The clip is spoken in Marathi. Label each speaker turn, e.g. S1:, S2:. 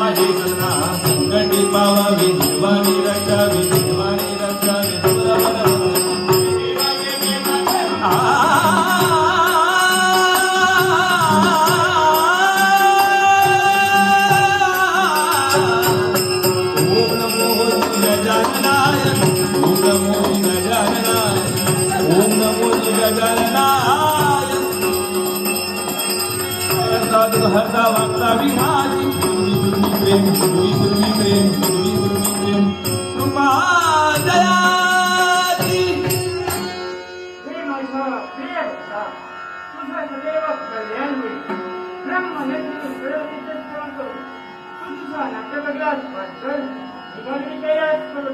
S1: माझे सजना संकटी पावावी निर्वाणी रक्षावी निर्वाणी रक्षावी ओम नमो गजाननाय ओम नमो गजाननाय ओम नमो गजाननाय साधु हरता वागता विनाशी प्रेम गुरुवी प्रेम गुरुवी प्रेम कृपा दयाची
S2: हे माझा प्रिय भक्ता तुझं सदैव कल्याण होईल ब्रह्मनंदिनी मिळवतीचे श्रवण करू तू तुझा नाट्यप्रकाश वाचल निघाली कैलास करू